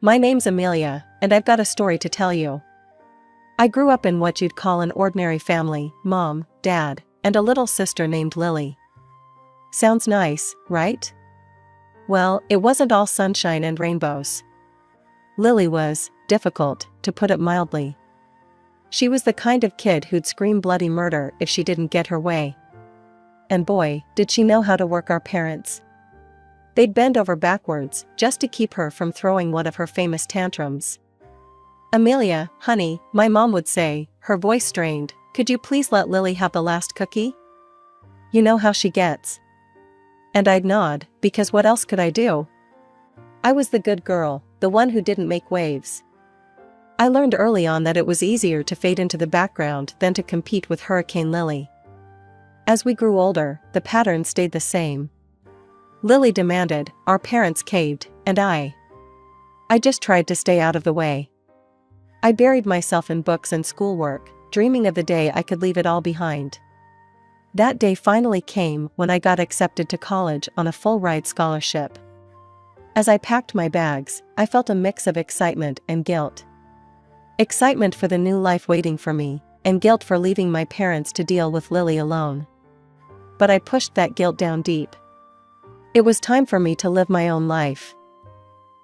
My name's Amelia, and I've got a story to tell you. I grew up in what you'd call an ordinary family: mom, dad, and a little sister named Lily. Sounds nice, right? Well, it wasn't all sunshine and rainbows. Lily was difficult, to put it mildly. She was the kind of kid who'd scream bloody murder if she didn't get her way. And boy, did she know how to work our parents. They'd bend over backwards just to keep her from throwing one of her famous tantrums. "Amelia, honey," my mom would say, her voice strained, "could you please let Lily have the last cookie? You know how she gets." And I'd nod, because what else could I do? I was the good girl, the one who didn't make waves. I learned early on that it was easier to fade into the background than to compete with Hurricane Lily. As we grew older, the pattern stayed the same. Lily demanded, our parents caved, and I just tried to stay out of the way. I buried myself in books and schoolwork, dreaming of the day I could leave it all behind. That day finally came when I got accepted to college on a full-ride scholarship. As I packed my bags, I felt a mix of excitement and guilt. Excitement for the new life waiting for me, and guilt for leaving my parents to deal with Lily alone. But I pushed that guilt down deep. It was time for me to live my own life.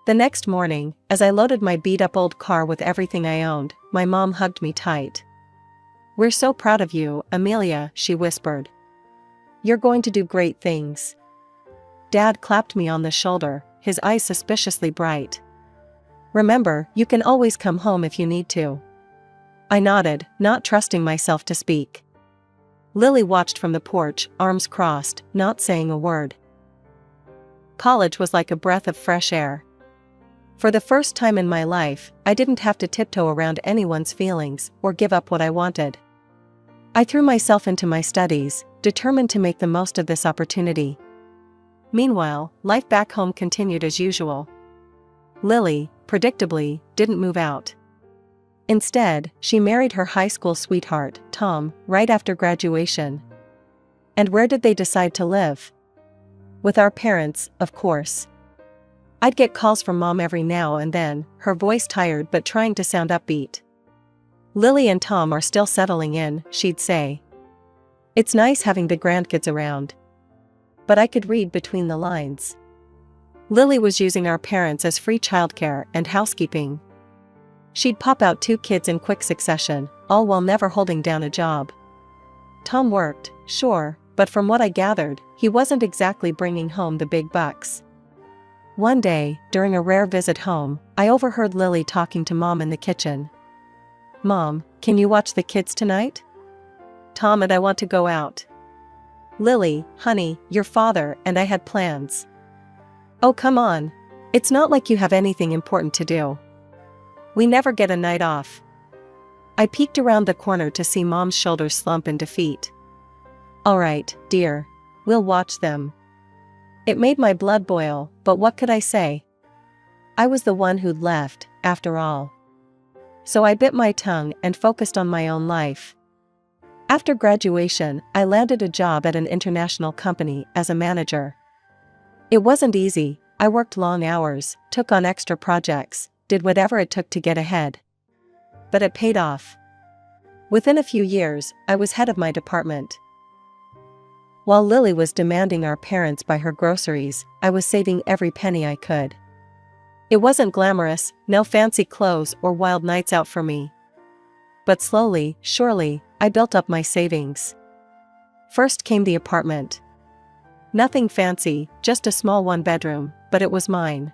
The next morning, as I loaded my beat-up old car with everything I owned, my mom hugged me tight. "We're so proud of you, Amelia," she whispered. "You're going to do great things." Dad clapped me on the shoulder, his eyes suspiciously bright. "Remember, you can always come home if you need to." I nodded, not trusting myself to speak. Lily watched from the porch, arms crossed, not saying a word. College was like a breath of fresh air. For the first time in my life, I didn't have to tiptoe around anyone's feelings or give up what I wanted. I threw myself into my studies, determined to make the most of this opportunity. Meanwhile, life back home continued as usual. Lily, predictably, didn't move out. Instead, she married her high school sweetheart, Tom, right after graduation. And where did they decide to live? With our parents, of course. I'd get calls from Mom every now and then, her voice tired but trying to sound upbeat. "Lily and Tom are still settling in," she'd say. "It's nice having the grandkids around." But I could read between the lines. Lily was using our parents as free childcare and housekeeping. She'd pop out 2 kids in quick succession, all while never holding down a job. Tom worked, sure, but from what I gathered, he wasn't exactly bringing home the big bucks. One day, during a rare visit home, I overheard Lily talking to Mom in the kitchen. "Mom, can you watch the kids tonight? Tom and I want to go out." "Lily, honey, your father and I had plans." "Oh, come on. It's not like you have anything important to do. We never get a night off." I peeked around the corner to see Mom's shoulders slump in defeat. "All right, dear. We'll watch them." It made my blood boil, but what could I say? I was the one who'd left, after all. So I bit my tongue and focused on my own life. After graduation, I landed a job at an international company as a manager. It wasn't easy. I worked long hours, took on extra projects, did whatever it took to get ahead. But it paid off. Within a few years, I was head of my department. While Lily was demanding our parents buy her groceries, I was saving every penny I could. It wasn't glamorous, no fancy clothes or wild nights out for me. But slowly, surely, I built up my savings. First came the apartment. Nothing fancy, just a small 1-bedroom, but it was mine.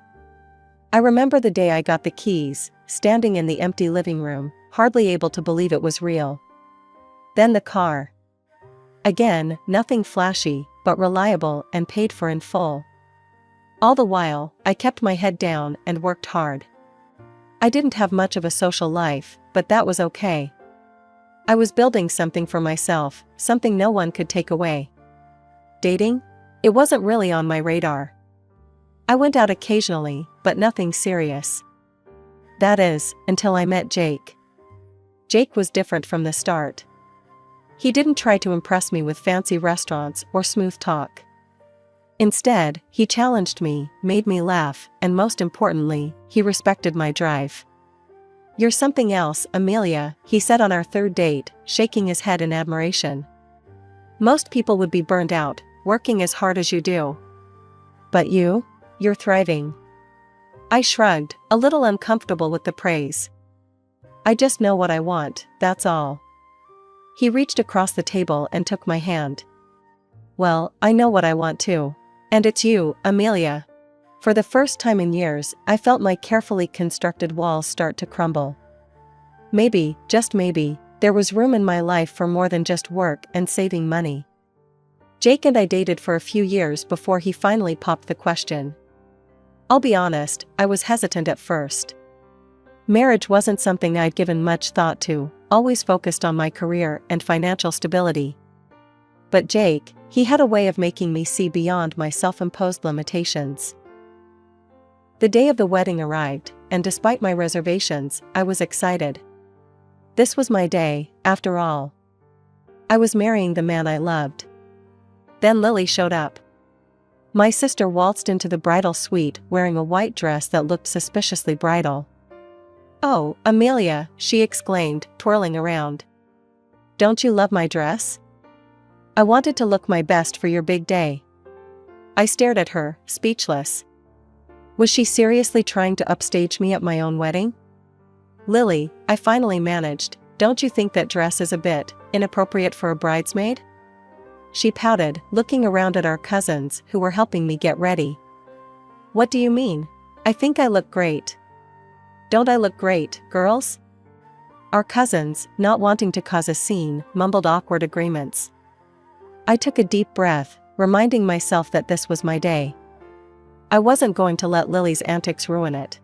I remember the day I got the keys, standing in the empty living room, hardly able to believe it was real. Then the car. Again, nothing flashy, but reliable and paid for in full. All the while, I kept my head down and worked hard. I didn't have much of a social life, but that was okay. I was building something for myself, something no one could take away. Dating? It wasn't really on my radar. I went out occasionally, but nothing serious. That is, until I met Jake. Jake was different from the start. He didn't try to impress me with fancy restaurants or smooth talk. Instead, he challenged me, made me laugh, and most importantly, he respected my drive. "You're something else, Amelia," he said on our third date, shaking his head in admiration. "Most people would be burned out, working as hard as you do. But you're thriving." I shrugged, a little uncomfortable with the praise. "I just know what I want, that's all." He reached across the table and took my hand. "Well, I know what I want too. And it's you, Amelia." For the first time in years, I felt my carefully constructed walls start to crumble. Maybe, just maybe, there was room in my life for more than just work and saving money. Jake and I dated for a few years before he finally popped the question. I'll be honest, I was hesitant at first. Marriage wasn't something I'd given much thought to, always focused on my career and financial stability. But Jake, he had a way of making me see beyond my self-imposed limitations. The day of the wedding arrived, and despite my reservations, I was excited. This was my day, after all. I was marrying the man I loved. Then Lily showed up. My sister waltzed into the bridal suite wearing a white dress that looked suspiciously bridal. "Oh, Amelia," she exclaimed, twirling around. "Don't you love my dress? I wanted to look my best for your big day." I stared at her, speechless. Was she seriously trying to upstage me at my own wedding? "Lily," I finally managed, "don't you think that dress is a bit inappropriate for a bridesmaid?" She pouted, looking around at our cousins who were helping me get ready. "What do you mean? I think I look great." "Don't I look great, girls?" Our cousins, not wanting to cause a scene, mumbled awkward agreements. I took a deep breath, reminding myself that this was my day. I wasn't going to let Lily's antics ruin it.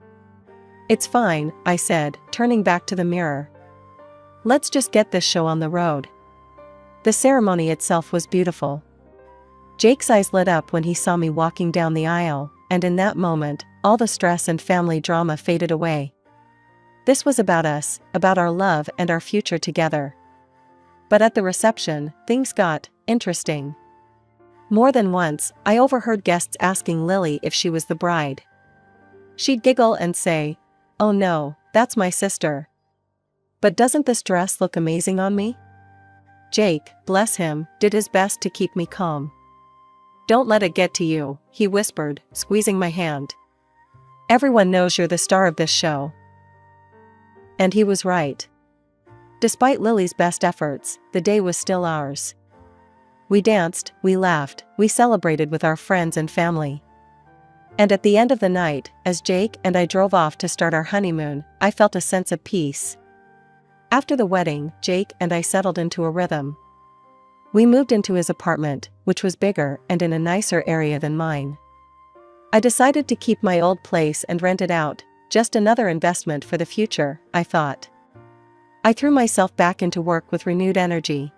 "It's fine," I said, turning back to the mirror. "Let's just get this show on the road." The ceremony itself was beautiful. Jake's eyes lit up when he saw me walking down the aisle, and in that moment, all the stress and family drama faded away. This was about us, about our love and our future together. But at the reception, things got interesting. More than once, I overheard guests asking Lily if she was the bride. She'd giggle and say, "Oh no, that's my sister. But doesn't this dress look amazing on me?" Jake, bless him, did his best to keep me calm. "Don't let it get to you," he whispered, squeezing my hand. "Everyone knows you're the star of this show." And he was right. Despite Lily's best efforts, the day was still ours. We danced, we laughed, we celebrated with our friends and family. And at the end of the night, as Jake and I drove off to start our honeymoon, I felt a sense of peace. After the wedding, Jake and I settled into a rhythm. We moved into his apartment, which was bigger and in a nicer area than mine. I decided to keep my old place and rent it out, just another investment for the future, I thought. I threw myself back into work with renewed energy.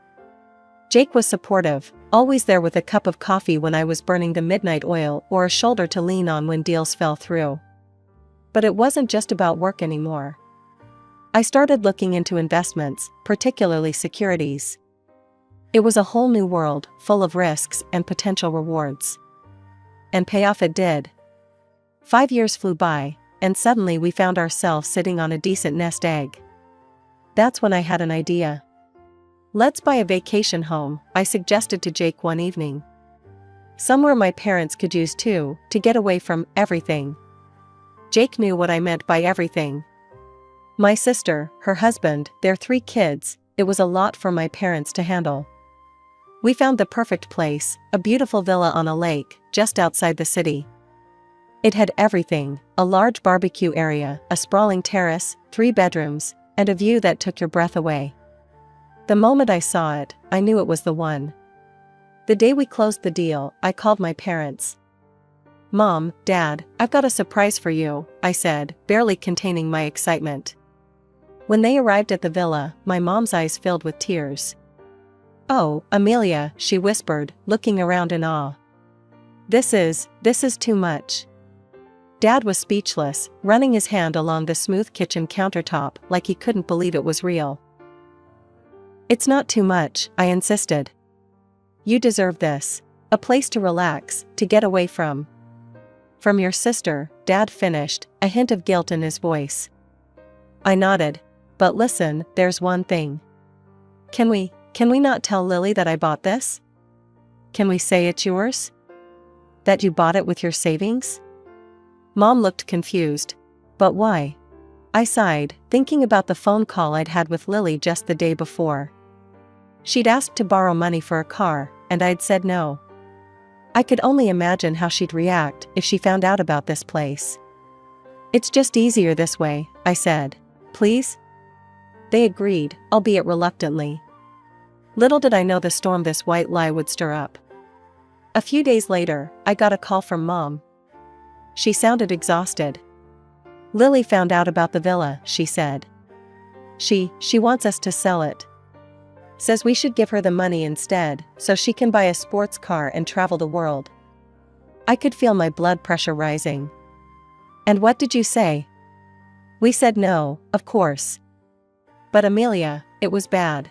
Jake was supportive, always there with a cup of coffee when I was burning the midnight oil or a shoulder to lean on when deals fell through. But it wasn't just about work anymore. I started looking into investments, particularly securities. It was a whole new world, full of risks and potential rewards. And payoff it did. 5 years flew by, and suddenly we found ourselves sitting on a decent nest egg. That's when I had an idea. "Let's buy a vacation home," I suggested to Jake one evening. "Somewhere my parents could use too, to get away from everything." Jake knew what I meant by everything. My sister, her husband, their 3 kids, it was a lot for my parents to handle. We found the perfect place, a beautiful villa on a lake, just outside the city. It had everything, a large barbecue area, a sprawling terrace, 3 bedrooms, and a view that took your breath away. The moment I saw it, I knew it was the one. The day we closed the deal, I called my parents. "Mom, Dad, I've got a surprise for you," I said, barely containing my excitement. When they arrived at the villa, my mom's eyes filled with tears. "Oh, Amelia," she whispered, looking around in awe. This is too much." Dad was speechless, running his hand along the smooth kitchen countertop like he couldn't believe it was real. "It's not too much," I insisted. "You deserve this. A place to relax, to get away from. From your sister, Dad finished, a hint of guilt in his voice. I nodded. But listen, there's one thing. Can we not tell Lily that I bought this? Can we say it's yours? That you bought it with your savings? Mom looked confused. But why? I sighed, thinking about the phone call I'd had with Lily just the day before. She'd asked to borrow money for a car, and I'd said no. I could only imagine how she'd react if she found out about this place. It's just easier this way, I said. Please? They agreed, albeit reluctantly. Little did I know the storm this white lie would stir up. A few days later, I got a call from Mom. She sounded exhausted. Lily found out about the villa, she said. She wants us to sell it. Says we should give her the money instead, so she can buy a sports car and travel the world. I could feel my blood pressure rising. And what did you say? We said no, of course. But Amelia, it was bad.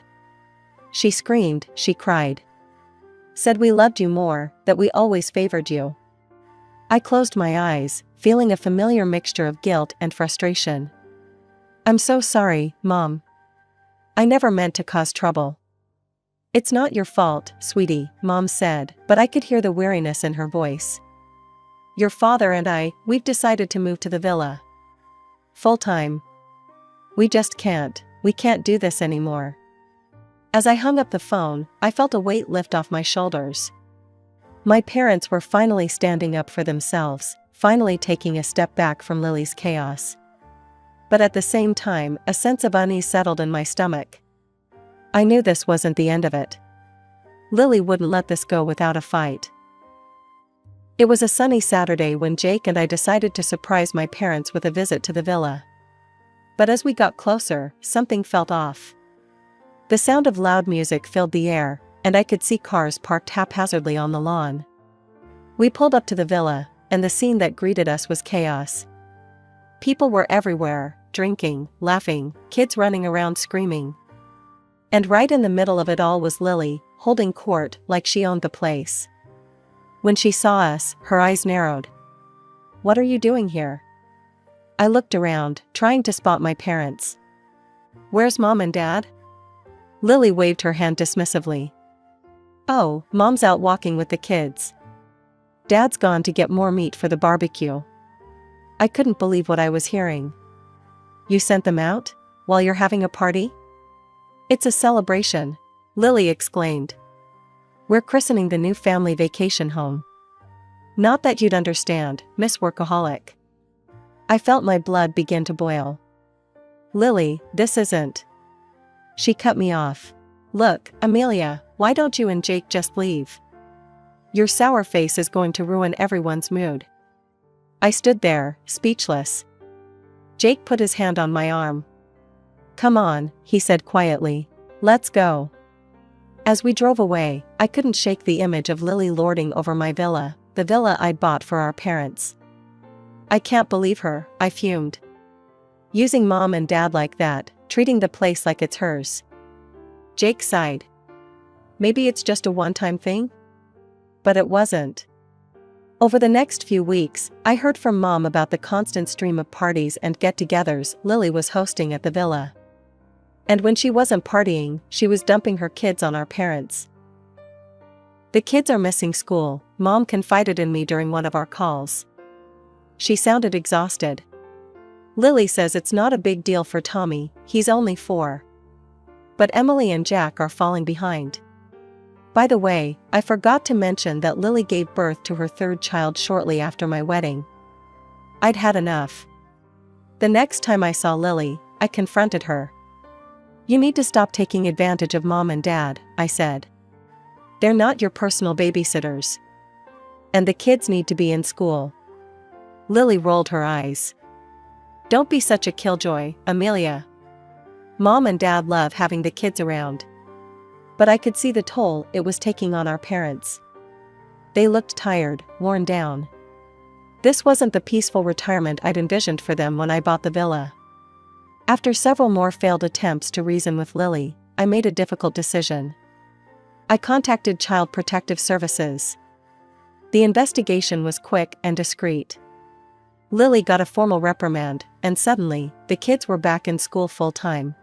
She screamed, she cried. Said we loved you more, that we always favored you. I closed my eyes, feeling a familiar mixture of guilt and frustration. I'm so sorry, Mom. I never meant to cause trouble. It's not your fault, sweetie, Mom said, but I could hear the weariness in her voice. Your father and we've decided to move to the villa. Full-time. We can't do this anymore. As I hung up the phone, I felt a weight lift off my shoulders. My parents were finally standing up for themselves, finally taking a step back from Lily's chaos. But at the same time, a sense of unease settled in my stomach. I knew this wasn't the end of it. Lily wouldn't let this go without a fight. It was a sunny Saturday when Jake and I decided to surprise my parents with a visit to the villa. But as we got closer, something felt off. The sound of loud music filled the air, and I could see cars parked haphazardly on the lawn. We pulled up to the villa, and the scene that greeted us was chaos. People were everywhere, drinking, laughing, kids running around screaming. And right in the middle of it all was Lily, holding court like she owned the place. When she saw us, her eyes narrowed. What are you doing here? I looked around, trying to spot my parents. Where's Mom and Dad? Lily waved her hand dismissively. Oh, Mom's out walking with the kids. Dad's gone to get more meat for the barbecue. I couldn't believe what I was hearing. You sent them out? While you're having a party? It's a celebration, Lily exclaimed. We're christening the new family vacation home. Not that you'd understand, Miss Workaholic. I felt my blood begin to boil. Lily, this isn't. She cut me off. Look, Amelia, why don't you and Jake just leave? Your sour face is going to ruin everyone's mood. I stood there, speechless. Jake put his hand on my arm. Come on, he said quietly. Let's go. As we drove away, I couldn't shake the image of Lily lording over my villa, the villa I'd bought for our parents. I can't believe her, I fumed. Using Mom and Dad like that, treating the place like it's hers. Jake sighed. Maybe it's just a one-time thing? But it wasn't. Over the next few weeks, I heard from Mom about the constant stream of parties and get-togethers Lily was hosting at the villa. And when she wasn't partying, she was dumping her kids on our parents. The kids are missing school, Mom confided in me during one of our calls. She sounded exhausted. Lily says it's not a big deal for Tommy, he's only 4. But Emily and Jack are falling behind. By the way, I forgot to mention that Lily gave birth to her 3rd child shortly after my wedding. I'd had enough. The next time I saw Lily, I confronted her. You need to stop taking advantage of Mom and Dad, I said. They're not your personal babysitters. And the kids need to be in school. Lily rolled her eyes. Don't be such a killjoy, Amelia. Mom and Dad love having the kids around. But I could see the toll it was taking on our parents. They looked tired, worn down. This wasn't the peaceful retirement I'd envisioned for them when I bought the villa. After several more failed attempts to reason with Lily, I made a difficult decision. I contacted Child Protective Services. The investigation was quick and discreet. Lily got a formal reprimand, and suddenly, the kids were back in school full-time.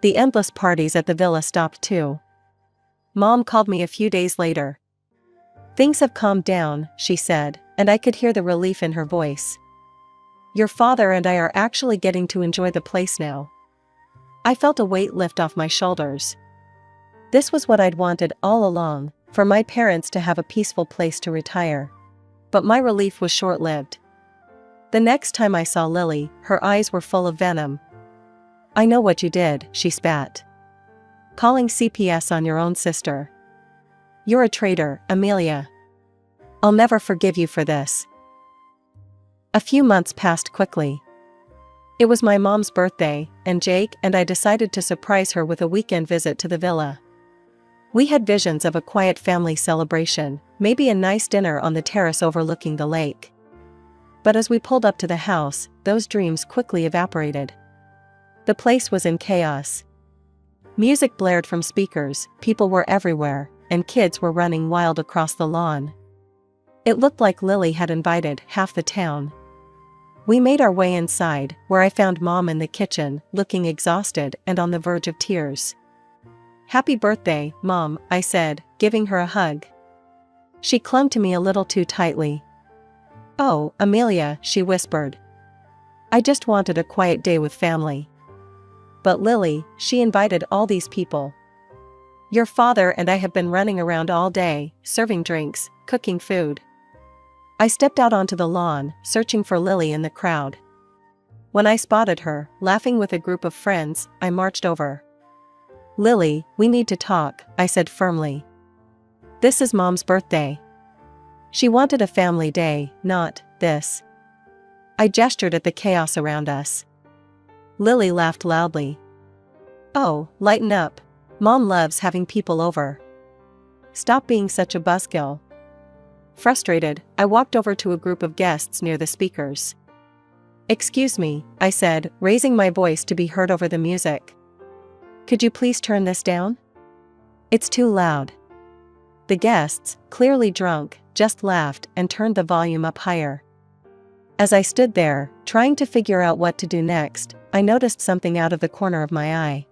The endless parties at the villa stopped too. Mom called me a few days later. "Things have calmed down," she said, and I could hear the relief in her voice. "Your father and I are actually getting to enjoy the place now." I felt a weight lift off my shoulders. This was what I'd wanted all along, for my parents to have a peaceful place to retire. But my relief was short-lived. The next time I saw Lily, her eyes were full of venom. "I know what you did," she spat. "Calling CPS on your own sister. You're a traitor, Amelia. I'll never forgive you for this." A few months passed quickly. It was my mom's birthday, and Jake and I decided to surprise her with a weekend visit to the villa. We had visions of a quiet family celebration, maybe a nice dinner on the terrace overlooking the lake. But as we pulled up to the house, those dreams quickly evaporated. The place was in chaos. Music blared from speakers, people were everywhere, and kids were running wild across the lawn. It looked like Lily had invited half the town. We made our way inside, where I found Mom in the kitchen, looking exhausted and on the verge of tears. "Happy birthday, Mom," I said, giving her a hug. She clung to me a little too tightly. "Oh, Amelia," she whispered. "I just wanted a quiet day with family." "But Lily, she invited all these people. Your father and I have been running around all day, serving drinks, cooking food." I stepped out onto the lawn, searching for Lily in the crowd. When I spotted her, laughing with a group of friends, I marched over. "Lily, we need to talk," I said firmly. "This is Mom's birthday. She wanted a family day, not this." I gestured at the chaos around us. Lily laughed loudly. "Oh, lighten up. Mom loves having people over. Stop being such a buzzkill." Frustrated, I walked over to a group of guests near the speakers. "Excuse me," I said, raising my voice to be heard over the music. "Could you please turn this down? It's too loud." The guests, clearly drunk, just laughed and turned the volume up higher. As I stood there, trying to figure out what to do next, I noticed something out of the corner of my eye.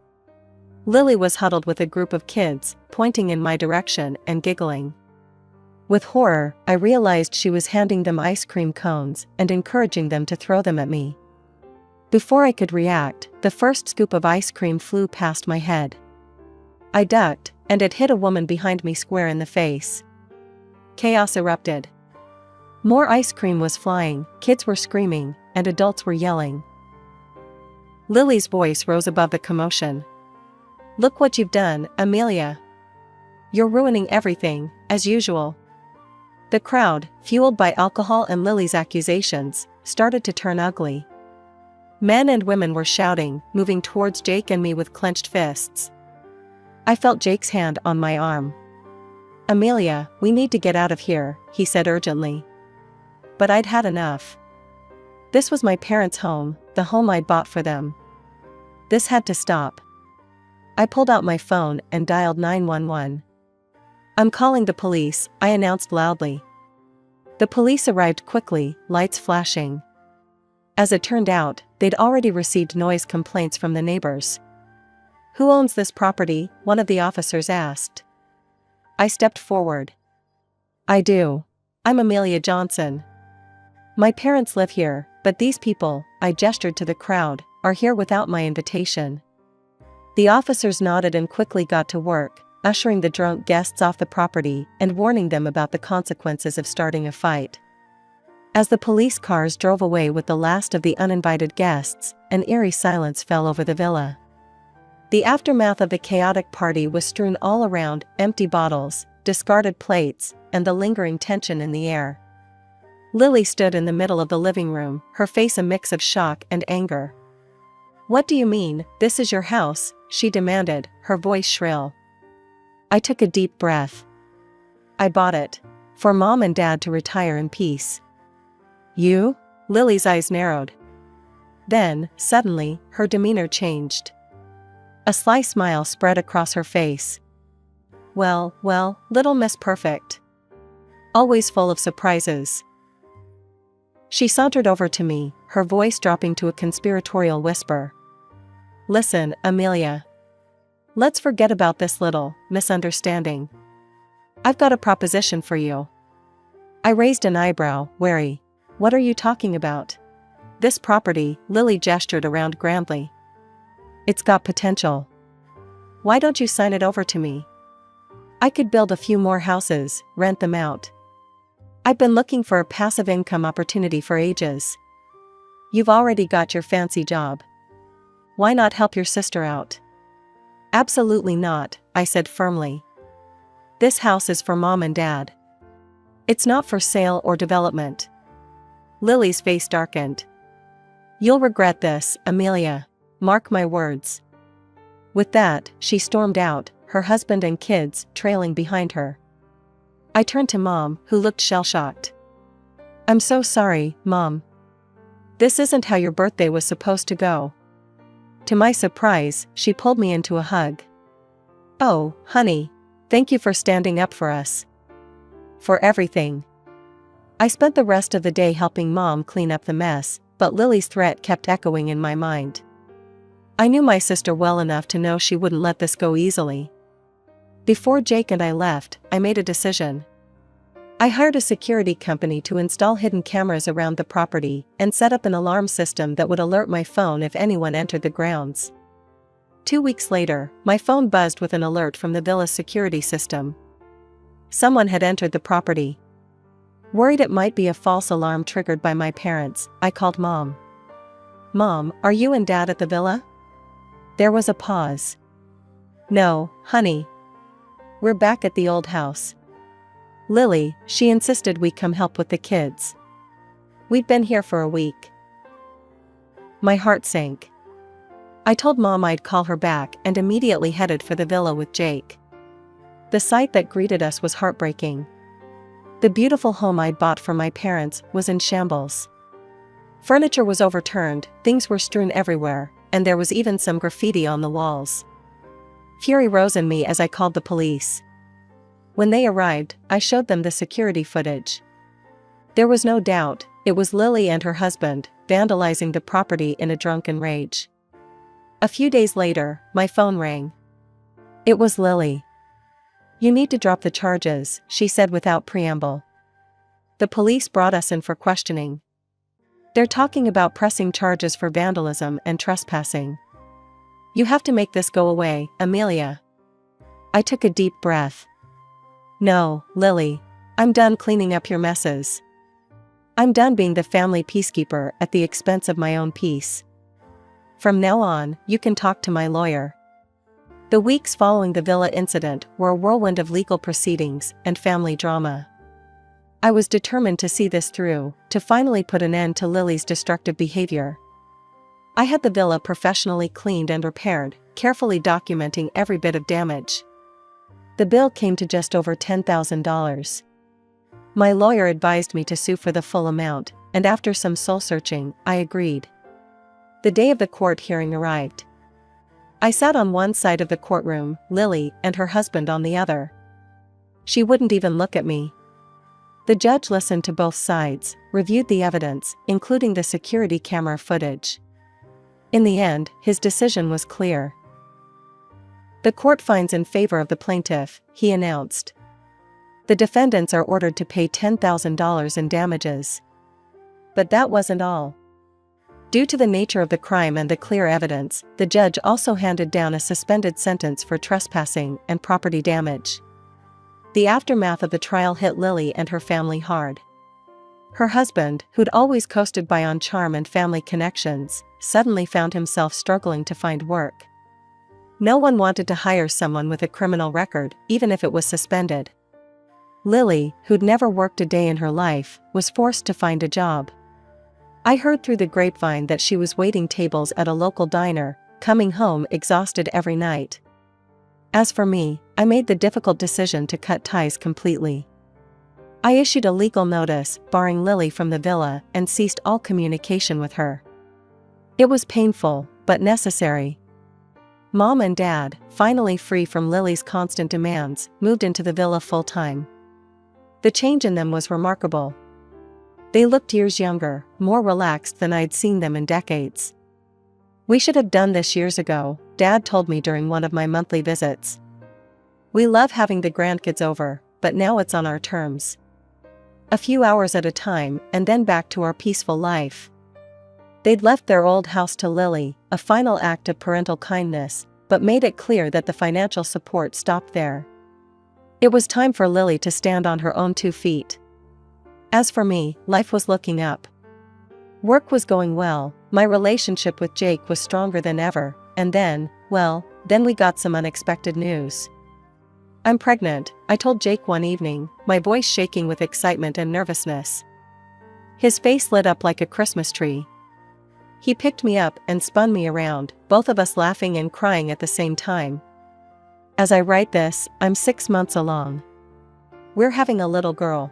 Lily was huddled with a group of kids, pointing in my direction and giggling. With horror, I realized she was handing them ice cream cones and encouraging them to throw them at me. Before I could react, the first scoop of ice cream flew past my head. I ducked, and it hit a woman behind me square in the face. Chaos erupted. More ice cream was flying, kids were screaming, and adults were yelling. Lily's voice rose above the commotion. "Look what you've done, Amelia. You're ruining everything, as usual." The crowd, fueled by alcohol and Lily's accusations, started to turn ugly. Men and women were shouting, moving towards Jake and me with clenched fists. I felt Jake's hand on my arm. "Amelia, we need to get out of here," he said urgently. But I'd had enough. This was my parents' home, the home I'd bought for them. This had to stop. I pulled out my phone and dialed 911. "I'm calling the police," I announced loudly. The police arrived quickly, lights flashing. As it turned out, they'd already received noise complaints from the neighbors. "Who owns this property?" one of the officers asked. I stepped forward. "I do. I'm Amelia Johnson. My parents live here, but these people," I gestured to the crowd, "are here without my invitation." The officers nodded and quickly got to work, ushering the drunk guests off the property and warning them about the consequences of starting a fight. As the police cars drove away with the last of the uninvited guests, an eerie silence fell over the villa. The aftermath of the chaotic party was strewn all around, empty bottles, discarded plates, and the lingering tension in the air. Lily stood in the middle of the living room, her face a mix of shock and anger. "What do you mean, this is your house?" she demanded, her voice shrill. I took a deep breath. "I bought it. For Mom and Dad to retire in peace." "You?" Lily's eyes narrowed. Then, suddenly, her demeanor changed. A sly smile spread across her face. Well, little Miss Perfect. always full of surprises. She sauntered over to me, her voice dropping to a conspiratorial whisper. Listen, Amelia. Let's forget about this little misunderstanding. I've got a proposition for you. I raised an eyebrow, wary. What are you talking about? This property, Lily gestured around grandly. It's got potential. Why don't you sign it over to me? I could build a few more houses, rent them out. I've been looking for a passive income opportunity for ages. You've already got your fancy job. Why not help your sister out? Absolutely not, I said firmly. This house is for Mom and Dad. It's not for sale or development. Lily's face darkened. You'll regret this, Amelia. Mark my words. With that, she stormed out, her husband and kids trailing behind her. I turned to Mom, who looked shell-shocked. I'm so sorry, Mom. This isn't how your birthday was supposed to go. To my surprise, she pulled me into a hug. Oh, honey. Thank you for standing up for us. For everything. I spent the rest of the day helping Mom clean up the mess, but Lily's threat kept echoing in my mind. I knew my sister well enough to know she wouldn't let this go easily. Before Jake and I left, I made a decision. I hired a security company to install hidden cameras around the property and set up an alarm system that would alert my phone if anyone entered the grounds. 2 weeks later, my phone buzzed with an alert from the villa's security system. Someone had entered the property. Worried it might be a false alarm triggered by my parents, I called Mom. Mom, are you and Dad at the villa? There was a pause. No, honey. We're back at the old house. Lily, she insisted we come help with the kids. We'd been here for a week. My heart sank. I told Mom I'd call her back and immediately headed for the villa with Jake. The sight that greeted us was heartbreaking. The beautiful home I'd bought for my parents was in shambles. Furniture was overturned, things were strewn everywhere, and there was even some graffiti on the walls. Fury rose in me as I called the police. When they arrived, I showed them the security footage. There was no doubt, it was Lily and her husband, vandalizing the property in a drunken rage. A few days later, my phone rang. It was Lily. You need to drop the charges, she said without preamble. The police brought us in for questioning. They're talking about pressing charges for vandalism and trespassing. You have to make this go away, Amelia. I took a deep breath. No, Lily. I'm done cleaning up your messes. I'm done being the family peacekeeper at the expense of my own peace. From now on, you can talk to my lawyer. The weeks following the villa incident were a whirlwind of legal proceedings and family drama. I was determined to see this through, to finally put an end to Lily's destructive behavior. I had the villa professionally cleaned and repaired, carefully documenting every bit of damage. The bill came to just over $10,000. My lawyer advised me to sue for the full amount, and after some soul-searching, I agreed. The day of the court hearing arrived. I sat on one side of the courtroom, Lily and her husband on the other. She wouldn't even look at me. The judge listened to both sides, reviewed the evidence, including the security camera footage. In the end, his decision was clear. The court finds in favor of the plaintiff, he announced. The defendants are ordered to pay $10,000 in damages. But that wasn't all. Due to the nature of the crime and the clear evidence, the judge also handed down a suspended sentence for trespassing and property damage. The aftermath of the trial hit Lily and her family hard. Her husband, who'd always coasted by on charm and family connections, suddenly found himself struggling to find work. No one wanted to hire someone with a criminal record, even if it was suspended. Lily, who'd never worked a day in her life, was forced to find a job. I heard through the grapevine that she was waiting tables at a local diner, coming home exhausted every night. As for me, I made the difficult decision to cut ties completely. I issued a legal notice, barring Lily from the villa, and ceased all communication with her. It was painful, but necessary. Mom and Dad, finally free from Lily's constant demands, moved into the villa full-time. The change in them was remarkable. They looked years younger, more relaxed than I'd seen them in decades. "We should have done this years ago," Dad told me during one of my monthly visits. "We love having the grandkids over, but now it's on our terms. A few hours at a time and then back to our peaceful life." They'd left their old house to Lily, a final act of parental kindness, but made it clear that the financial support stopped there. It was time for Lily to stand on her own 2 feet. As for me, life was looking up. Work was going well, my relationship with Jake was stronger than ever, and then we got some unexpected news. "I'm pregnant," I told Jake one evening, my voice shaking with excitement and nervousness. His face lit up like a Christmas tree. He picked me up and spun me around, both of us laughing and crying at the same time. As I write this, I'm 6 months along. We're having a little girl.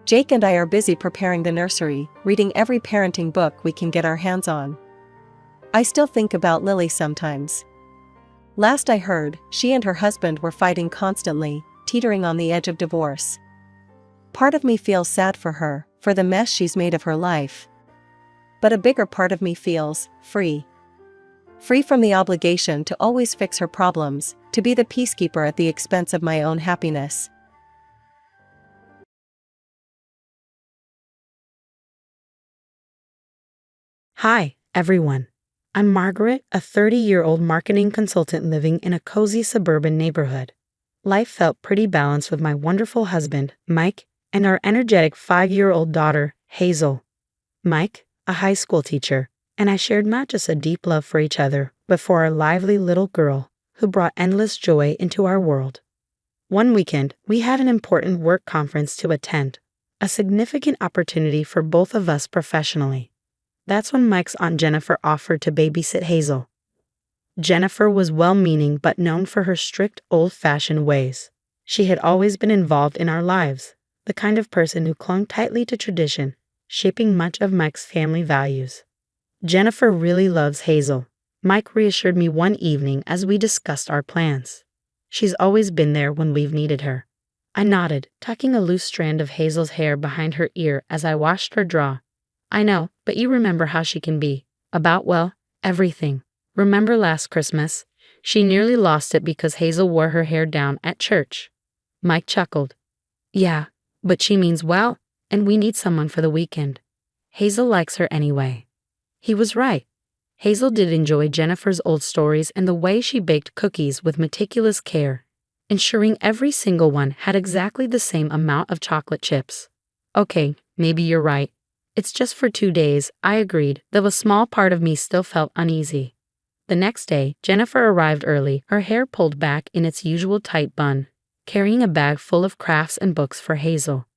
Jake and I are busy preparing the nursery, reading every parenting book we can get our hands on. I still think about Lily sometimes. Last I heard, she and her husband were fighting constantly, teetering on the edge of divorce. Part of me feels sad for her, for the mess she's made of her life. But a bigger part of me feels free. Free from the obligation to always fix her problems, to be the peacekeeper at the expense of my own happiness. Hi, everyone. I'm Margaret, a 30-year-old marketing consultant living in a cozy suburban neighborhood. Life felt pretty balanced with my wonderful husband, Mike, and our energetic 5-year-old daughter, Hazel. Mike, a high school teacher, and I shared not just a deep love for each other, but for our lively little girl, who brought endless joy into our world. One weekend, we had an important work conference to attend, a significant opportunity for both of us professionally. That's when Mike's Aunt Jennifer offered to babysit Hazel. Jennifer was well-meaning but known for her strict, old-fashioned ways. She had always been involved in our lives, the kind of person who clung tightly to tradition, shaping much of Mike's family values. Jennifer really loves Hazel, Mike reassured me one evening as we discussed our plans. She's always been there when we've needed her. I nodded, tucking a loose strand of Hazel's hair behind her ear as I watched her draw. I know, but you remember how she can be. About, everything. Remember last Christmas? She nearly lost it because Hazel wore her hair down at church. Mike chuckled. Yeah, but she means well, and we need someone for the weekend. Hazel likes her anyway. He was right. Hazel did enjoy Jennifer's old stories and the way she baked cookies with meticulous care, ensuring every single one had exactly the same amount of chocolate chips. Okay, maybe you're right. It's just for 2 days, I agreed, though a small part of me still felt uneasy. The next day, Jennifer arrived early, her hair pulled back in its usual tight bun, carrying a bag full of crafts and books for Hazel.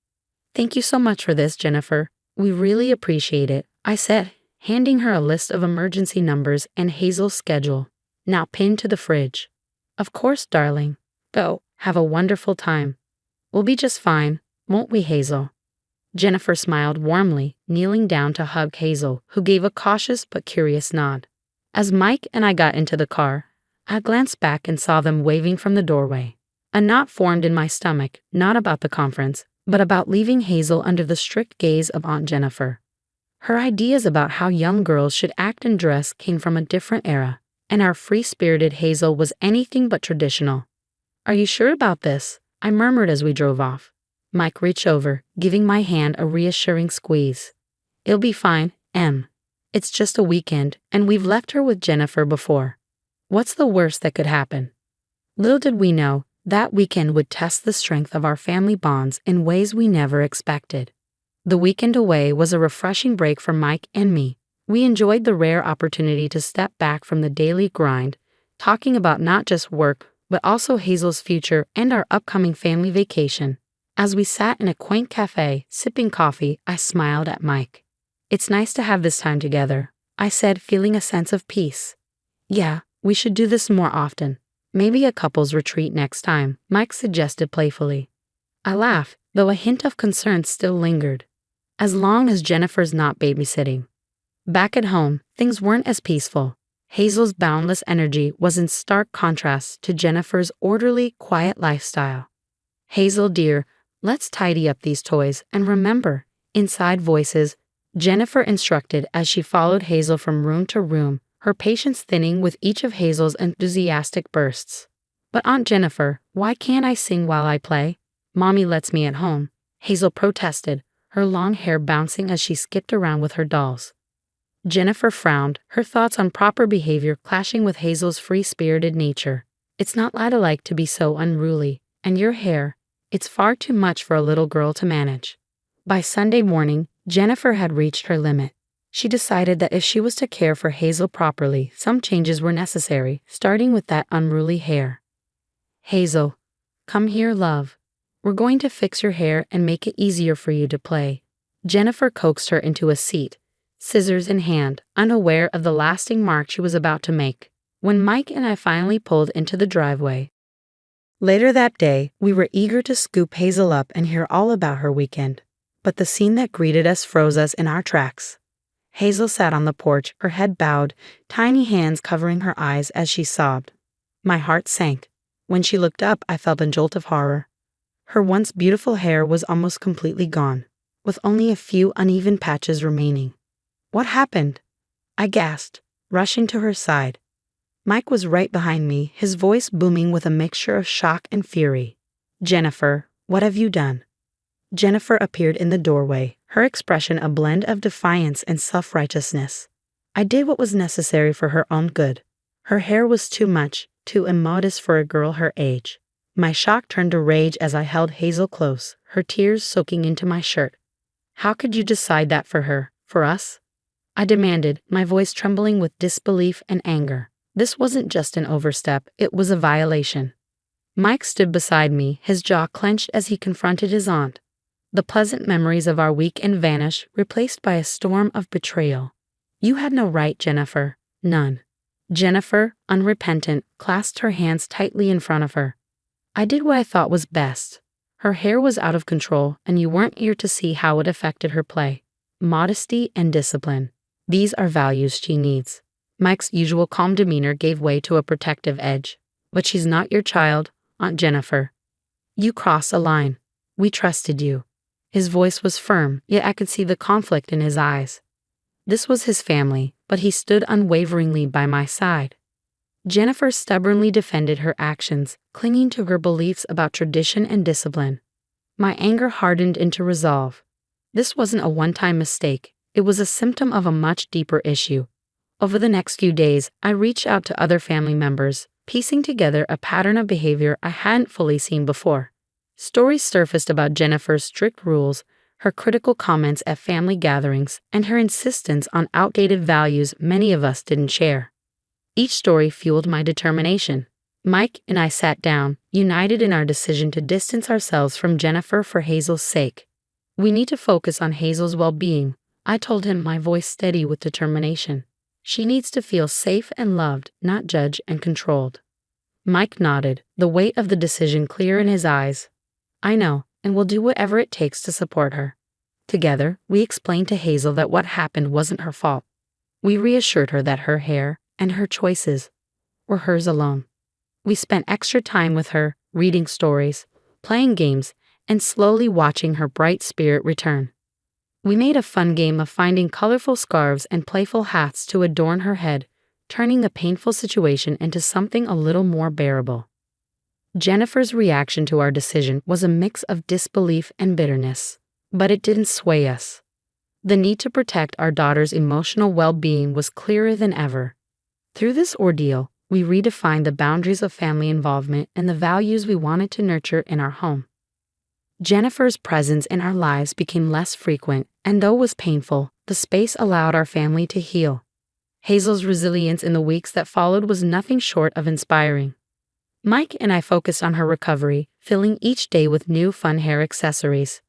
Thank you so much for this, Jennifer. We really appreciate it, I said, handing her a list of emergency numbers and Hazel's schedule, now pinned to the fridge. Of course, darling. Go, have a wonderful time. We'll be just fine, won't we, Hazel? Jennifer smiled warmly, kneeling down to hug Hazel, who gave a cautious but curious nod. As Mike and I got into the car, I glanced back and saw them waving from the doorway. A knot formed in my stomach, not about the conference, but about leaving Hazel under the strict gaze of Aunt Jennifer. Her ideas about how young girls should act and dress came from a different era, and our free-spirited Hazel was anything but traditional. Are you sure about this? I murmured as we drove off. Mike reached over, giving my hand a reassuring squeeze. It'll be fine, Em. It's just a weekend, and we've left her with Jennifer before. What's the worst that could happen? Little did we know, that weekend would test the strength of our family bonds in ways we never expected. The weekend away was a refreshing break for Mike and me. We enjoyed the rare opportunity to step back from the daily grind, talking about not just work, but also Hazel's future and our upcoming family vacation. As we sat in a quaint cafe, sipping coffee, I smiled at Mike. It's nice to have this time together, I said, feeling a sense of peace. Yeah, we should do this more often. Maybe a couple's retreat next time, Mike suggested playfully. I laughed, though a hint of concern still lingered. As long as Jennifer's not babysitting. Back at home, things weren't as peaceful. Hazel's boundless energy was in stark contrast to Jennifer's orderly, quiet lifestyle. Hazel, dear, Let's tidy up these toys, and remember, inside voices, Jennifer instructed as she followed Hazel from room to room, her patience thinning with each of Hazel's enthusiastic bursts. But Aunt Jennifer, why can't I sing while I play? Mommy lets me at home, Hazel protested, her long hair bouncing as she skipped around with her dolls. Jennifer frowned, her thoughts on proper behavior clashing with Hazel's free-spirited nature. It's not ladylike to be so unruly, and your hair, it's far too much for a little girl to manage. By Sunday morning, Jennifer had reached her limit. She decided that if she was to care for Hazel properly, some changes were necessary, starting with that unruly hair. Hazel, come here, love. We're going to fix your hair and make it easier for you to play. Jennifer coaxed her into a seat, scissors in hand, unaware of the lasting mark she was about to make. When Mike and I finally pulled into the driveway. Later that day, we were eager to scoop Hazel up and hear all about her weekend. But the scene that greeted us froze us in our tracks. Hazel sat on the porch, her head bowed, tiny hands covering her eyes as she sobbed. My heart sank. When she looked up, I felt a jolt of horror. Her once beautiful hair was almost completely gone, with only a few uneven patches remaining. What happened? I gasped, rushing to her side. Mike was right behind me, his voice booming with a mixture of shock and fury. Jennifer, what have you done? Jennifer appeared in the doorway, her expression a blend of defiance and self-righteousness. I did what was necessary for her own good. Her hair was too much, too immodest for a girl her age. My shock turned to rage as I held Hazel close, her tears soaking into my shirt. How could you decide that for her, for us? I demanded, my voice trembling with disbelief and anger. This wasn't just an overstep, it was a violation. Mike stood beside me, his jaw clenched as he confronted his aunt. The pleasant memories of our weekend vanished, replaced by a storm of betrayal. You had no right, Jennifer. None. Jennifer, unrepentant, clasped her hands tightly in front of her. I did what I thought was best. Her hair was out of control, and you weren't here to see how it affected her play. Modesty and discipline. These are values she needs. Mike's usual calm demeanor gave way to a protective edge. But she's not your child, Aunt Jennifer. You crossed a line. We trusted you. His voice was firm, yet I could see the conflict in his eyes. This was his family, but he stood unwaveringly by my side. Jennifer stubbornly defended her actions, clinging to her beliefs about tradition and discipline. My anger hardened into resolve. This wasn't a one-time mistake. It was a symptom of a much deeper issue. Over the next few days, I reached out to other family members, piecing together a pattern of behavior I hadn't fully seen before. Stories surfaced about Jennifer's strict rules, her critical comments at family gatherings, and her insistence on outdated values many of us didn't share. Each story fueled my determination. Mike and I sat down, united in our decision to distance ourselves from Jennifer for Hazel's sake. We need to focus on Hazel's well-being, I told him, my voice steady with determination. She needs to feel safe and loved, not judged and controlled. Mike nodded, the weight of the decision clear in his eyes. I know, and we'll do whatever it takes to support her. Together, we explained to Hazel that what happened wasn't her fault. We reassured her that her hair and her choices were hers alone. We spent extra time with her, reading stories, playing games, and slowly watching her bright spirit return. We made a fun game of finding colorful scarves and playful hats to adorn her head, turning a painful situation into something a little more bearable. Jennifer's reaction to our decision was a mix of disbelief and bitterness, but it didn't sway us. The need to protect our daughter's emotional well-being was clearer than ever. Through this ordeal, we redefined the boundaries of family involvement and the values we wanted to nurture in our home. Jennifer's presence in our lives became less frequent, and though it was painful, the space allowed our family to heal. Hazel's resilience in the weeks that followed was nothing short of inspiring. Mike and I focused on her recovery, filling each day with new fun hair accessories.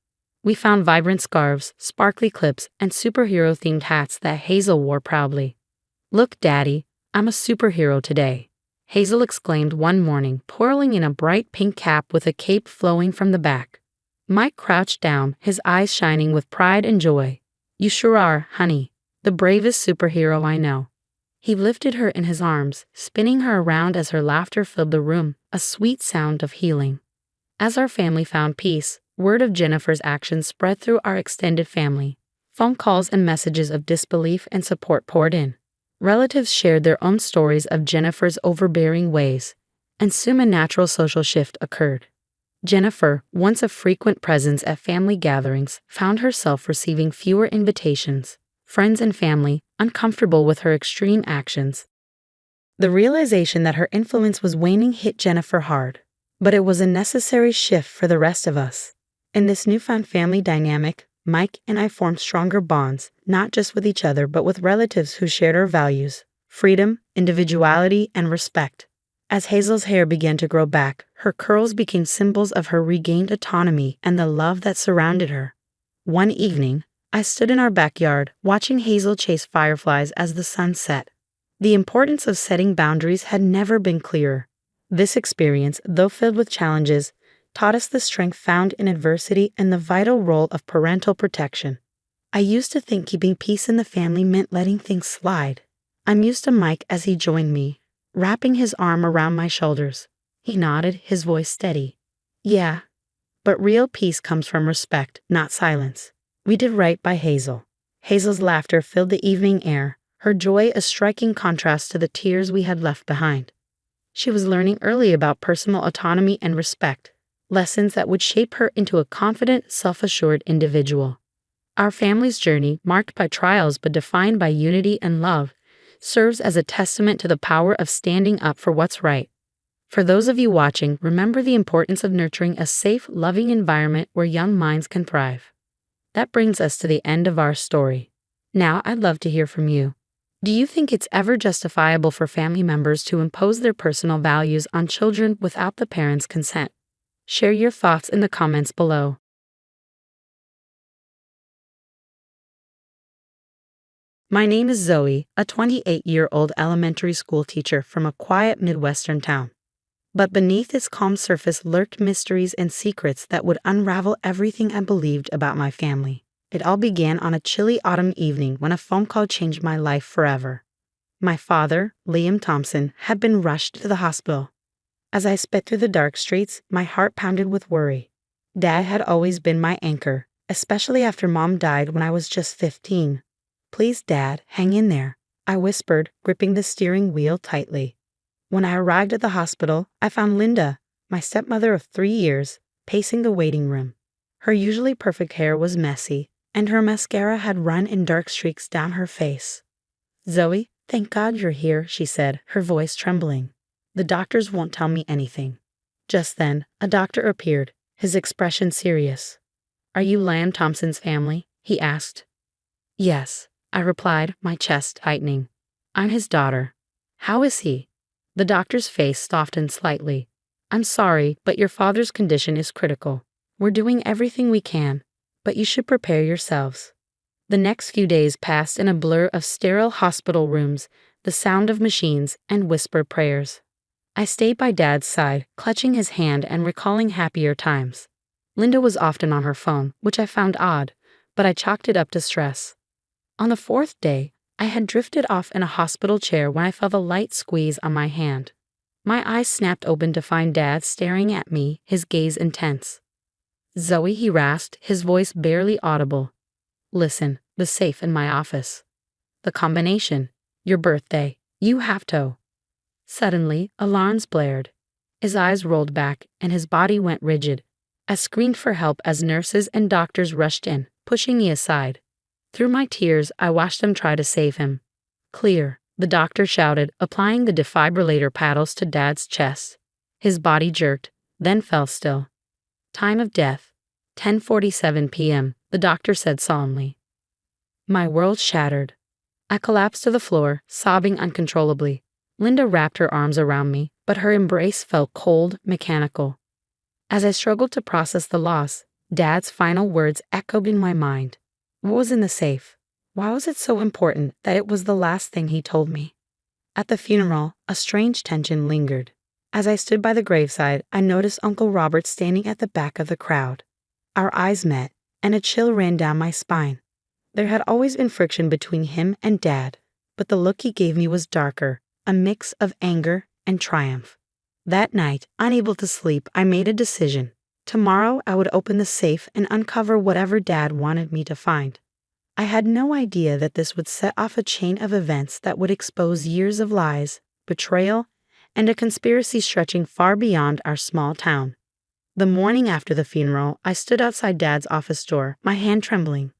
We found vibrant scarves, sparkly clips, and superhero-themed hats that Hazel wore proudly. "Look, Daddy, I'm a superhero today," Hazel exclaimed one morning, twirling in a bright pink cap with a cape flowing from the back. Mike crouched down, his eyes shining with pride and joy. "You sure are, honey. The bravest superhero I know." He lifted her in his arms, spinning her around as her laughter filled the room, a sweet sound of healing. As our family found peace, Word of Jennifer's actions spread through our extended family. Phone calls and messages of disbelief and support poured in. Relatives shared their own stories of Jennifer's overbearing ways, and soon a natural social shift occurred. Jennifer, once a frequent presence at family gatherings, found herself receiving fewer invitations, friends and family uncomfortable with her extreme actions. The realization that her influence was waning hit Jennifer hard, but it was a necessary shift for the rest of us. In this newfound family dynamic, Mike and I formed stronger bonds, not just with each other but with relatives who shared our values: freedom, individuality, and respect. As Hazel's hair began to grow back, her curls became symbols of her regained autonomy and the love that surrounded her. One evening, I stood in our backyard, watching Hazel chase fireflies as the sun set. The importance of setting boundaries had never been clearer. This experience, though filled with challenges, taught us the strength found in adversity and the vital role of parental protection. I used to think keeping peace in the family meant letting things slide. I mused to Mike as he joined me, wrapping his arm around my shoulders. He nodded, his voice steady. Yeah, but real peace comes from respect, not silence. We did right by Hazel. Hazel's laughter filled the evening air, her joy a striking contrast to the tears we had left behind. She was learning early about personal autonomy and respect, lessons that would shape her into a confident, self-assured individual. Our family's journey, marked by trials but defined by unity and love, serves as a testament to the power of standing up for what's right. For those of you watching, remember the importance of nurturing a safe, loving environment where young minds can thrive. That brings us to the end of our story. Now I'd love to hear from you. Do you think it's ever justifiable for family members to impose their personal values on children without the parents' consent? Share your thoughts in the comments below. My name is Zoe, a 28-year-old elementary school teacher from a quiet Midwestern town. But beneath its calm surface lurked mysteries and secrets that would unravel everything I believed about my family. It all began on a chilly autumn evening when a phone call changed my life forever. My father, Liam Thompson, had been rushed to the hospital. As I sped through the dark streets, my heart pounded with worry. Dad had always been my anchor, especially after Mom died when I was just 15. Please, Dad, hang in there, I whispered, gripping the steering wheel tightly. When I arrived at the hospital, I found Linda, my stepmother of 3 years, pacing the waiting room. Her usually perfect hair was messy, and her mascara had run in dark streaks down her face. Zoe, thank God you're here, she said, her voice trembling. The doctors won't tell me anything. Just then, a doctor appeared, his expression serious. Are you Liam Thompson's family? He asked. Yes, I replied, my chest tightening. I'm his daughter. How is he? The doctor's face softened slightly. I'm sorry, but your father's condition is critical. We're doing everything we can, but you should prepare yourselves. The next few days passed in a blur of sterile hospital rooms, the sound of machines, and whispered prayers. I stayed by Dad's side, clutching his hand and recalling happier times. Linda was often on her phone, which I found odd, but I chalked it up to stress. On the 4th day, I had drifted off in a hospital chair when I felt a light squeeze on my hand. My eyes snapped open to find Dad staring at me, his gaze intense. Zoe, he rasped, his voice barely audible. Listen, the safe in my office. The combination. Your birthday. You have to. Suddenly, alarms blared. His eyes rolled back, and his body went rigid. I screamed for help as nurses and doctors rushed in, pushing me aside. Through my tears, I watched them try to save him. Clear, the doctor shouted, applying the defibrillator paddles to Dad's chest. His body jerked, then fell still. Time of death, 10:47 p.m., the doctor said solemnly. My world shattered. I collapsed to the floor, sobbing uncontrollably. Linda wrapped her arms around me, but her embrace felt cold, mechanical. As I struggled to process the loss, Dad's final words echoed in my mind. What was in the safe? Why was it so important that it was the last thing he told me? At the funeral, a strange tension lingered. As I stood by the graveside, I noticed Uncle Robert standing at the back of the crowd. Our eyes met, and a chill ran down my spine. There had always been friction between him and Dad, but the look he gave me was darker, a mix of anger and triumph. That night, unable to sleep, I made a decision Tomorrow I would open the safe and uncover whatever Dad wanted me to find. I had no idea that this would set off a chain of events that would expose years of lies, betrayal, and a conspiracy stretching far beyond our small town. The morning after the funeral, I stood outside Dad's office door, my hand trembling.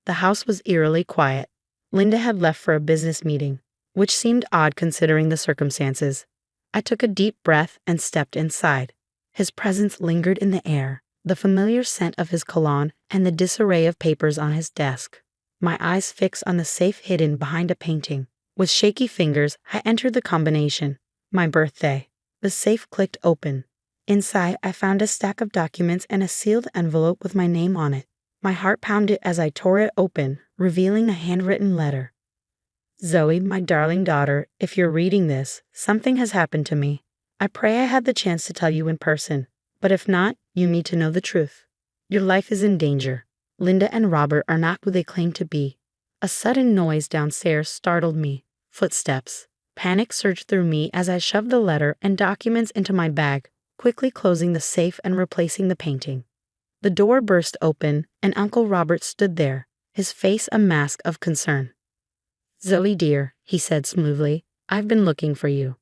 The house was eerily quiet. Linda had left for a business meeting, which seemed odd considering the circumstances. I took a deep breath and stepped inside. His presence lingered in the air, the familiar scent of his cologne and the disarray of papers on his desk. My eyes fixed on the safe hidden behind a painting. With shaky fingers, I entered the combination. My birthday. The safe clicked open. Inside, I found a stack of documents and a sealed envelope with my name on it. My heart pounded as I tore it open, revealing a handwritten letter. Zoe, my darling daughter, if you're reading this, something has happened to me. I pray I had the chance to tell you in person, but if not, you need to know the truth. Your life is in danger. Linda and Robert are not who they claim to be. A sudden noise downstairs startled me. Footsteps. Panic surged through me as I shoved the letter and documents into my bag, quickly closing the safe and replacing the painting. The door burst open, and Uncle Robert stood there, his face a mask of concern. Zoe dear, he said smoothly, I've been looking for you.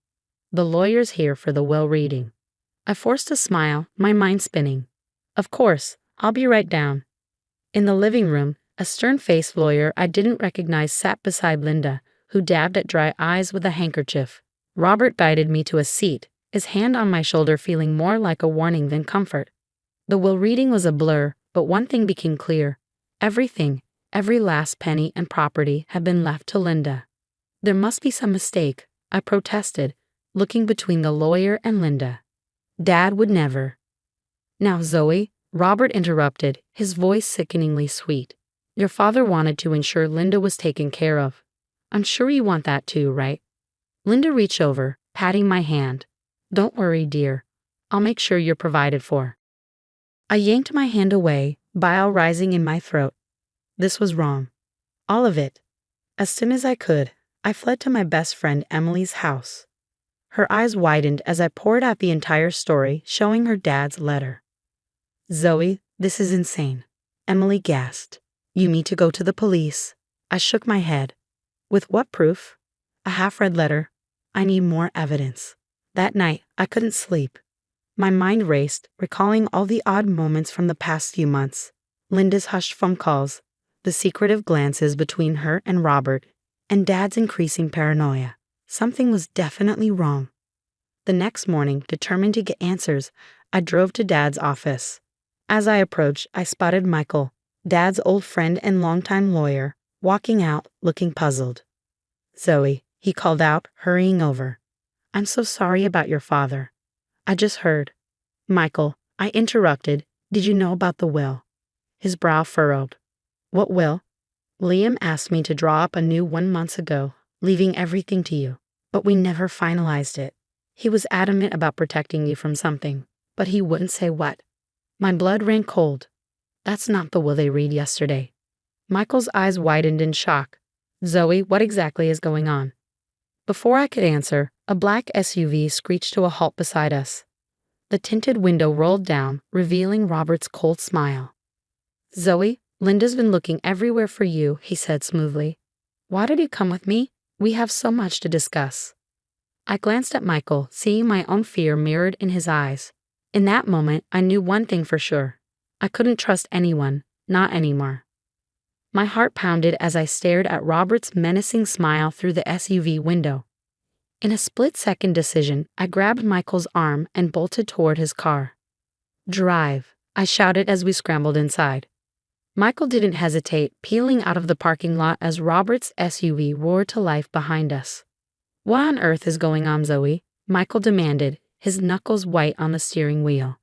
The lawyer's here for the will reading. I forced a smile, my mind spinning. Of course, I'll be right down. In the living room, a stern-faced lawyer I didn't recognize sat beside Linda, who dabbed at dry eyes with a handkerchief. Robert guided me to a seat, his hand on my shoulder feeling more like a warning than comfort. The will reading was a blur, but one thing became clear. Everything, every last penny and property had been left to Linda. There must be some mistake, I protested, looking between the lawyer and Linda. Dad would never. Now Zoe, Robert interrupted, his voice sickeningly sweet. Your father wanted to ensure Linda was taken care of. I'm sure you want that too, right? Linda reached over, patting my hand. Don't worry, dear. I'll make sure you're provided for. I yanked my hand away, bile rising in my throat. This was wrong. All of it. As soon as I could, I fled to my best friend Emily's house. Her eyes widened as I poured out the entire story, showing her dad's letter. Zoe, this is insane. Emily gasped. You need to go to the police. I shook my head. With what proof? A half-read letter. I need more evidence. That night, I couldn't sleep. My mind raced, recalling all the odd moments from the past few months. Linda's hushed phone calls, the secretive glances between her and Robert, and Dad's increasing paranoia. Something was definitely wrong. The next morning, determined to get answers, I drove to Dad's office. As I approached, I spotted Michael, Dad's old friend and longtime lawyer, walking out, looking puzzled. Zoe, he called out, hurrying over. I'm so sorry about your father. I just heard. Michael, I interrupted. Did you know about the will? His brow furrowed. What will? Liam asked me to draw up a new one months ago, leaving everything to you. But we never finalized it. He was adamant about protecting you from something, but he wouldn't say what. My blood ran cold. That's not the will they read yesterday. Michael's eyes widened in shock. Zoe, what exactly is going on? Before I could answer, a black SUV screeched to a halt beside us. The tinted window rolled down, revealing Robert's cold smile. Zoe, Linda's been looking everywhere for you, he said smoothly. Why did you come with me? We have so much to discuss. I glanced at Michael, seeing my own fear mirrored in his eyes. In that moment, I knew one thing for sure. I couldn't trust anyone, not anymore. My heart pounded as I stared at Robert's menacing smile through the SUV window. In a split-second decision, I grabbed Michael's arm and bolted toward his car. Drive, I shouted as we scrambled inside. Michael didn't hesitate, peeling out of the parking lot as Robert's SUV roared to life behind us. What on earth is going on, Zoe? Michael demanded, his knuckles white on the steering wheel.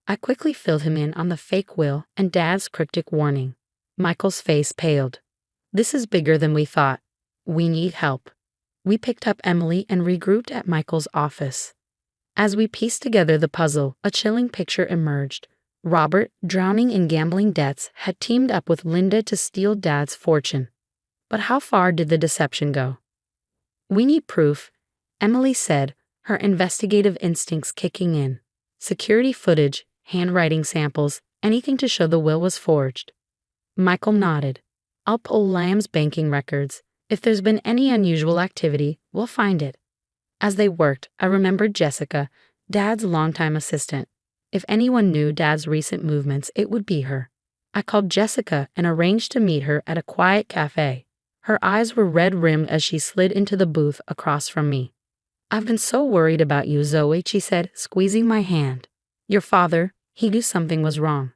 I quickly filled him in on the fake will and Dad's cryptic warning. Michael's face paled. This is bigger than we thought. We need help. We picked up Emily and regrouped at Michael's office. As we pieced together the puzzle, a chilling picture emerged. Robert, drowning in gambling debts, had teamed up with Linda to steal Dad's fortune. But how far did the deception go? We need proof, Emily said, her investigative instincts kicking in. Security footage, handwriting samples, anything to show the will was forged. Michael nodded. I'll pull Lamb's banking records. If there's been any unusual activity, we'll find it. As they worked, I remembered Jessica, Dad's longtime assistant. If anyone knew Dad's recent movements, it would be her. I called Jessica and arranged to meet her at a quiet cafe. Her eyes were red-rimmed as she slid into the booth across from me. I've been so worried about you, Zoe, she said, squeezing my hand. Your father, he knew something was wrong.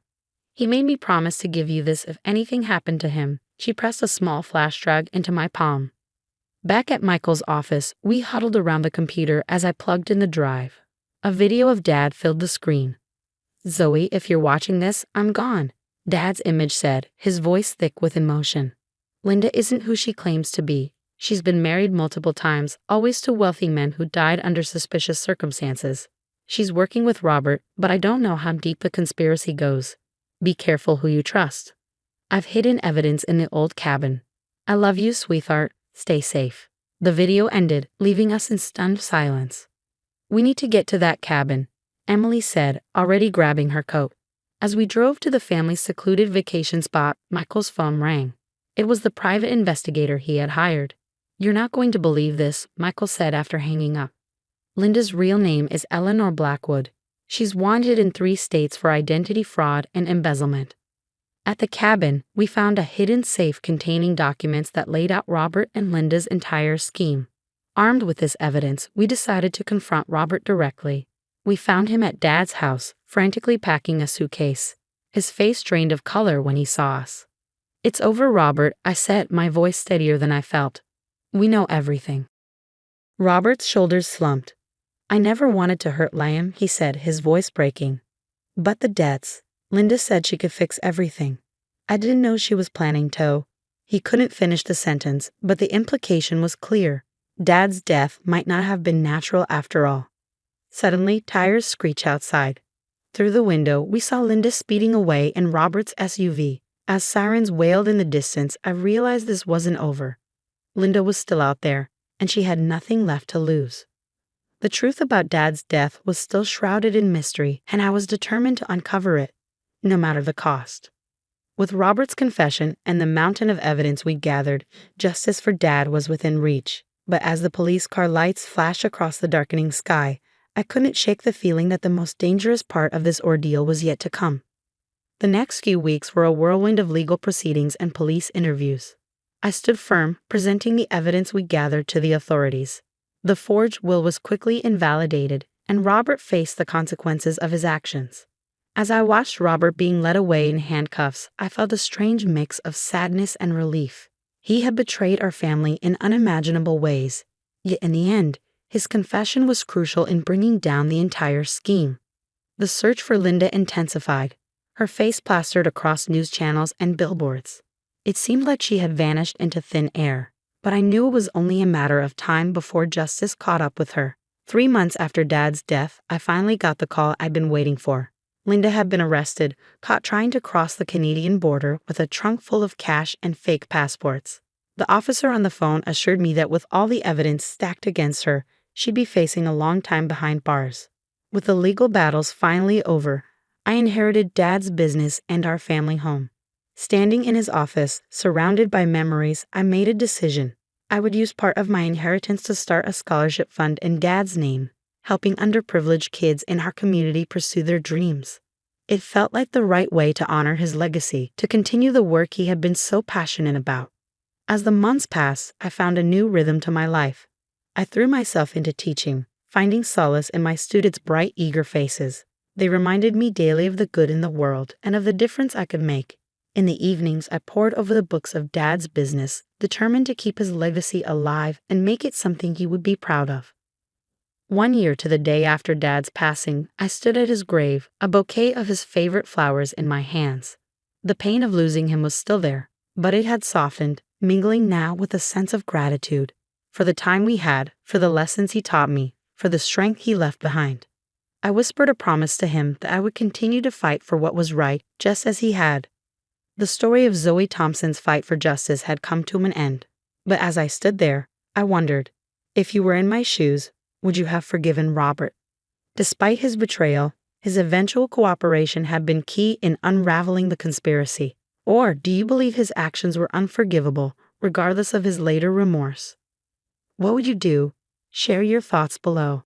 He made me promise to give you this if anything happened to him. She pressed a small flash drive into my palm. Back at Michael's office, we huddled around the computer as I plugged in the drive. A video of Dad filled the screen. Zoe, if you're watching this, I'm gone, Dad's image said, his voice thick with emotion. Linda isn't who she claims to be. She's been married multiple times, always to wealthy men who died under suspicious circumstances. She's working with Robert, but I don't know how deep the conspiracy goes. Be careful who you trust. I've hidden evidence in the old cabin. I love you, sweetheart. Stay safe. The video ended, leaving us in stunned silence. We need to get to that cabin, Emily said, already grabbing her coat. As we drove to the family's secluded vacation spot, Michael's phone rang. It was the private investigator he had hired. You're not going to believe this, Michael said after hanging up. Linda's real name is Eleanor Blackwood. She's wanted in 3 states for identity fraud and embezzlement. At the cabin, we found a hidden safe containing documents that laid out Robert and Linda's entire scheme. Armed with this evidence, we decided to confront Robert directly. We found him at Dad's house, frantically packing a suitcase. His face drained of color when he saw us. It's over, Robert, I said, my voice steadier than I felt. We know everything. Robert's shoulders slumped. I never wanted to hurt Liam, he said, his voice breaking. But the debts. Linda said she could fix everything. I didn't know she was planning to. He couldn't finish the sentence, but the implication was clear. Dad's death might not have been natural after all. Suddenly, tires screeched outside. Through the window, we saw Linda speeding away in Robert's SUV. As sirens wailed in the distance, I realized this wasn't over. Linda was still out there, and she had nothing left to lose. The truth about Dad's death was still shrouded in mystery, and I was determined to uncover it, no matter the cost. With Robert's confession and the mountain of evidence we'd gathered, justice for Dad was within reach. But as the police car lights flashed across the darkening sky, I couldn't shake the feeling that the most dangerous part of this ordeal was yet to come. The next few weeks were a whirlwind of legal proceedings and police interviews. I stood firm, presenting the evidence we gathered to the authorities. The forged will was quickly invalidated, and Robert faced the consequences of his actions. As I watched Robert being led away in handcuffs, I felt a strange mix of sadness and relief. He had betrayed our family in unimaginable ways, yet in the end, his confession was crucial in bringing down the entire scheme. The search for Linda intensified, her face plastered across news channels and billboards. It seemed like she had vanished into thin air, but I knew it was only a matter of time before justice caught up with her. 3 months after Dad's death, I finally got the call I'd been waiting for. Linda had been arrested, caught trying to cross the Canadian border with a trunk full of cash and fake passports. The officer on the phone assured me that with all the evidence stacked against her, she'd be facing a long time behind bars. With the legal battles finally over, I inherited Dad's business and our family home. Standing in his office, surrounded by memories, I made a decision. I would use part of my inheritance to start a scholarship fund in Dad's name, helping underprivileged kids in our community pursue their dreams. It felt like the right way to honor his legacy, to continue the work he had been so passionate about. As the months passed, I found a new rhythm to my life. I threw myself into teaching, finding solace in my students' bright, eager faces. They reminded me daily of the good in the world and of the difference I could make. In the evenings, I pored over the books of Dad's business, determined to keep his legacy alive and make it something he would be proud of. 1 year to the day after Dad's passing, I stood at his grave, a bouquet of his favorite flowers in my hands. The pain of losing him was still there, but it had softened, mingling now with a sense of gratitude. For the time we had, for the lessons he taught me, for the strength he left behind. I whispered a promise to him that I would continue to fight for what was right, just as he had. The story of Zoe Thompson's fight for justice had come to an end. But as I stood there, I wondered, if you were in my shoes, would you have forgiven Robert? Despite his betrayal, His eventual cooperation had been key in unraveling the conspiracy. Or do you believe his actions were unforgivable, regardless of his later remorse? What would you do? Share your thoughts below.